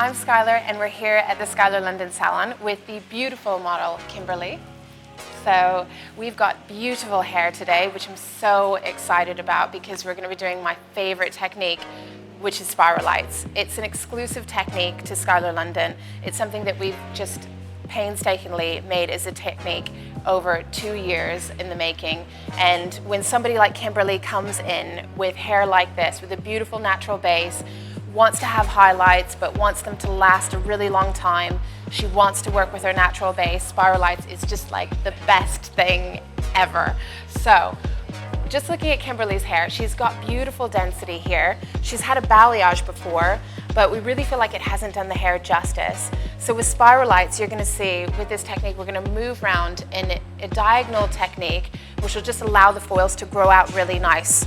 I'm Skyler and we're here at the Skyler London salon with the beautiful model Kimberly. So we've got beautiful hair today, which I'm so excited about because we're going to be doing my favorite technique, which is spiral lights. It's an exclusive technique to Skyler London. It's something that we've just painstakingly made as a technique over 2 years in the making. And when somebody like Kimberly comes in with hair like this, with a beautiful natural base, wants to have highlights but wants them to last a really long time, she wants to work with her natural base, spiral lights is just like the best thing ever. So just looking at Kimberly's hair, she's got beautiful density here. She's had a balayage before, but we really feel like it hasn't done the hair justice. So with spiral lights, you're gonna see with this technique, we're gonna move around in a diagonal technique, which will just allow the foils to grow out really nice.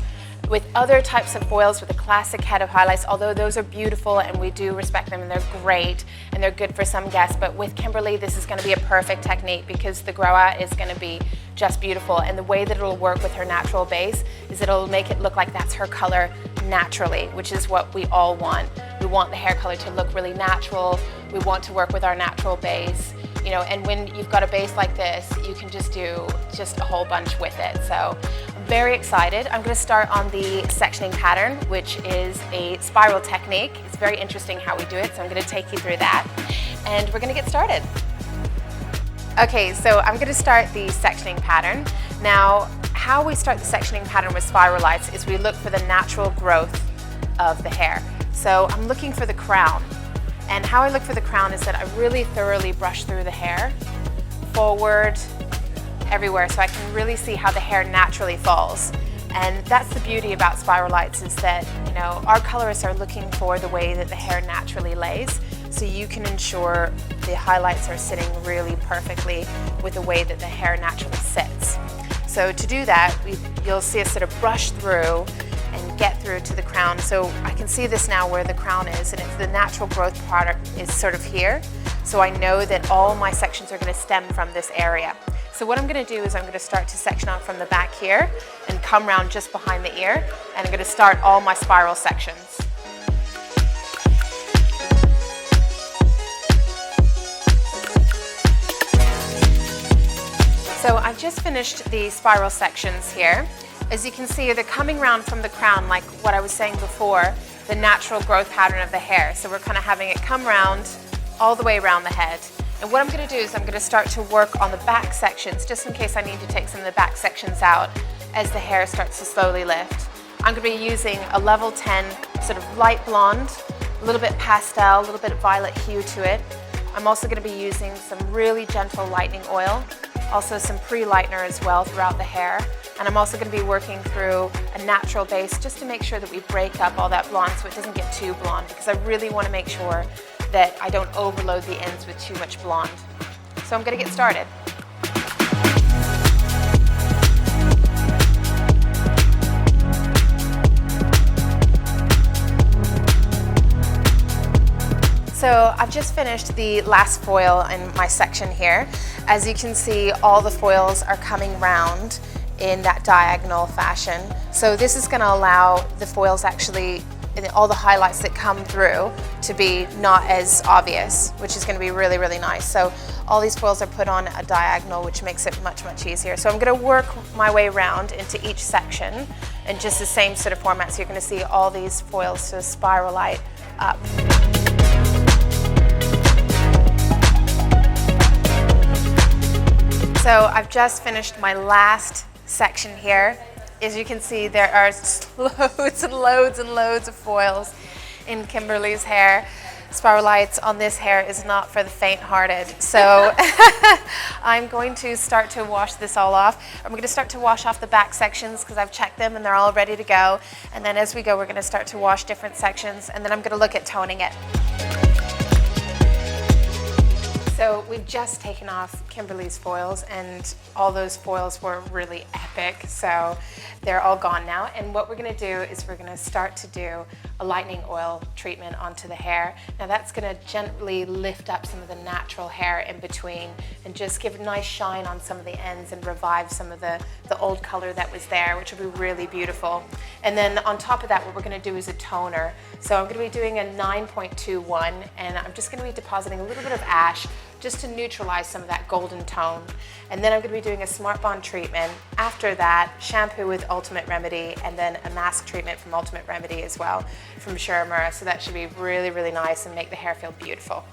With other types of foils, with the classic head of highlights, although those are beautiful and we do respect them and they're great and they're good for some guests, but with Kimberly, this is gonna be a perfect technique because the grow out is gonna be just beautiful. And the way that it'll work with her natural base is it'll make it look like that's her color naturally, which is what we all want. We want the hair color to look really natural. We want to work with our natural base. You know, and when you've got a base like this, you can just do just a whole bunch with it. So I'm very excited. I'm going to start on the sectioning pattern, which is a spiral technique. It's very interesting how we do it, so I'm going to take you through that. And we're going to get started. Okay, so I'm going to start the sectioning pattern. Now, how we start the sectioning pattern with spiral lights is we look for the natural growth of the hair. So I'm looking for the crown. And how I look for the crown is that I really thoroughly brush through the hair, forward, everywhere, so I can really see how the hair naturally falls. And that's the beauty about spiral lights, is that, you know, our colorists are looking for the way that the hair naturally lays, so you can ensure the highlights are sitting really perfectly with the way that the hair naturally sits. So to do that, you'll see us sort of brush through and get through to the crown. So I can see this now where the crown is, and it's the natural growth product is sort of here. So I know that all my sections are going to stem from this area. So what I'm going to do is I'm going to start to section out from the back here and come around just behind the ear, and I'm going to start all my spiral sections. So I've just finished the spiral sections here. As you can see, they're coming round from the crown, like what I was saying before, the natural growth pattern of the hair. So we're kind of having it come round all the way around the head. And what I'm going to do is I'm going to start to work on the back sections, just in case I need to take some of the back sections out as the hair starts to slowly lift. I'm going to be using a level 10 sort of light blonde, a little bit pastel, a little bit of violet hue to it. I'm also going to be using some really gentle lightening oil, also some pre-lightener as well throughout the hair. And I'm also going to be working through a natural base just to make sure that we break up all that blonde so it doesn't get too blonde, because I really want to make sure that I don't overload the ends with too much blonde. So I'm going to get started. So I've just finished the last foil in my section here. As you can see, all the foils are coming round in that diagonal fashion. So this is going to allow the foils actually, all the highlights that come through, to be not as obvious, which is going to be really, really nice. So all these foils are put on a diagonal, which makes it much, much easier. So I'm going to work my way around into each section in just the same sort of format. So you're going to see all these foils sort of spiral light up. So I've just finished my last section here. As you can see, there are loads and loads and loads of foils in Kimberly's hair. Spiral lights on this hair is not for the faint-hearted. So I'm going to start to wash this all off. I'm going to start to wash off the back sections because I've checked them and they're all ready to go. And then as we go, we're going to start to wash different sections, and then I'm going to look at toning it. So we've just taken off Kimberly's foils, and all those foils were really epic. So they're all gone now. And what we're going to do is we're going to start to do a lightning oil treatment onto the hair. Now that's going to gently lift up some of the natural hair in between and just give a nice shine on some of the ends and revive some of the old color that was there, which will be really beautiful. And then on top of that, what we're going to do is a toner. So I'm going to be doing a 9.21, and I'm just going to be depositing a little bit of ash just to neutralize some of that golden tone. And then I'm going to be doing a Smart Bond treatment. After that, shampoo with Ultimate Remedy, and then a mask treatment from Ultimate Remedy as well from Shiramura. So that should be really, really nice and make the hair feel beautiful.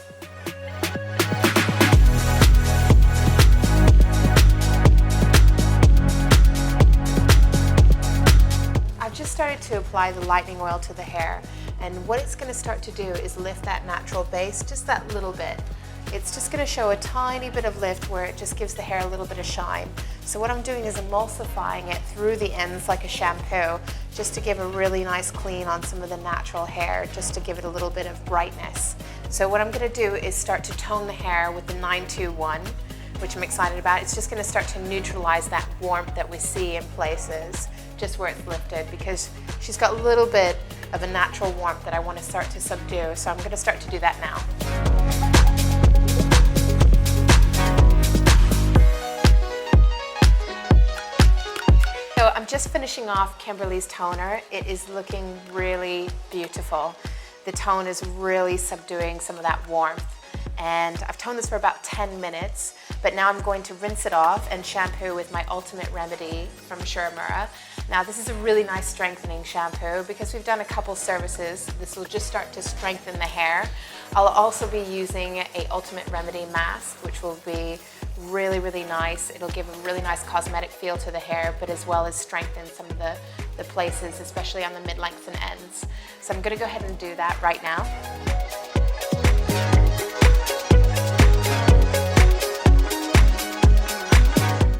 I've just started to apply the lightning oil to the hair, and what it's going to start to do is lift that natural base just that little bit. It's just going to show a tiny bit of lift where it just gives the hair a little bit of shine. So what I'm doing is emulsifying it through the ends like a shampoo, just to give a really nice clean on some of the natural hair, just to give it a little bit of brightness. So what I'm going to do is start to tone the hair with the 921, which I'm excited about. It's just going to start to neutralize that warmth that we see in places, just where it's lifted, because she's got a little bit of a natural warmth that I want to start to subdue. So I'm going to start to do that now. So I'm just finishing off Kimberly's toner. It is looking really beautiful. The tone is really subduing some of that warmth. And I've toned this for about 10 minutes, but now I'm going to rinse it off and shampoo with my Ultimate Remedy from Shiramura. Now this is a really nice strengthening shampoo because we've done a couple services. This will just start to strengthen the hair. I'll also be using a Ultimate Remedy mask, which will be really, really nice. It'll give a really nice cosmetic feel to the hair, but as well as strengthen some of the places, especially on the mid-lengths and ends. So I'm going to go ahead and do that right now.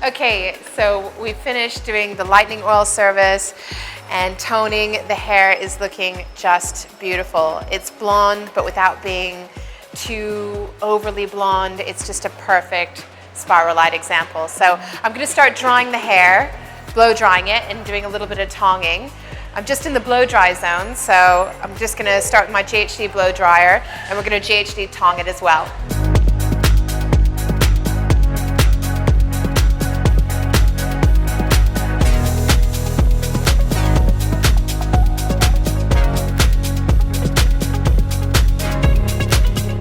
Okay, so we finished doing the lightning oil service and toning. The hair is looking just beautiful. It's blonde, but without being too overly blonde. It's just a perfect spiral light example. So I'm going to start drying the hair, blow drying it, and doing a little bit of tonging. I'm just in the blow dry zone, so I'm just going to start with my GHD blow dryer, and we're going to GHD tong it as well.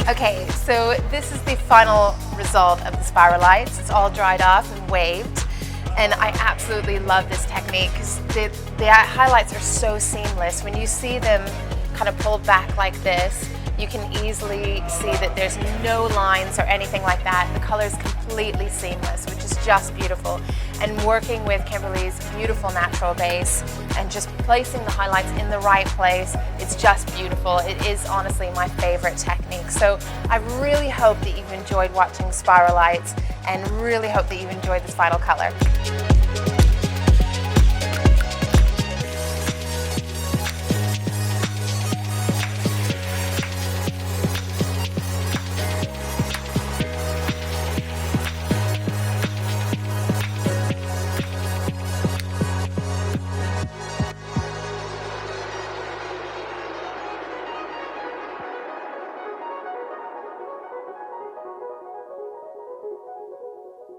Okay, so this is the final result of the spiral lights. It's all dried off and waved, and I absolutely love this technique because the highlights are so seamless. When you see them kind of pulled back like this, you can easily see that there's no lines or anything like that. The color is completely seamless, which is just beautiful. And working with Kimberly's beautiful natural base and just placing the highlights in the right place, it's just beautiful. It is honestly my favorite technique. So I really hope that you've enjoyed watching Spiral Lights and really hope that you've enjoyed this final color.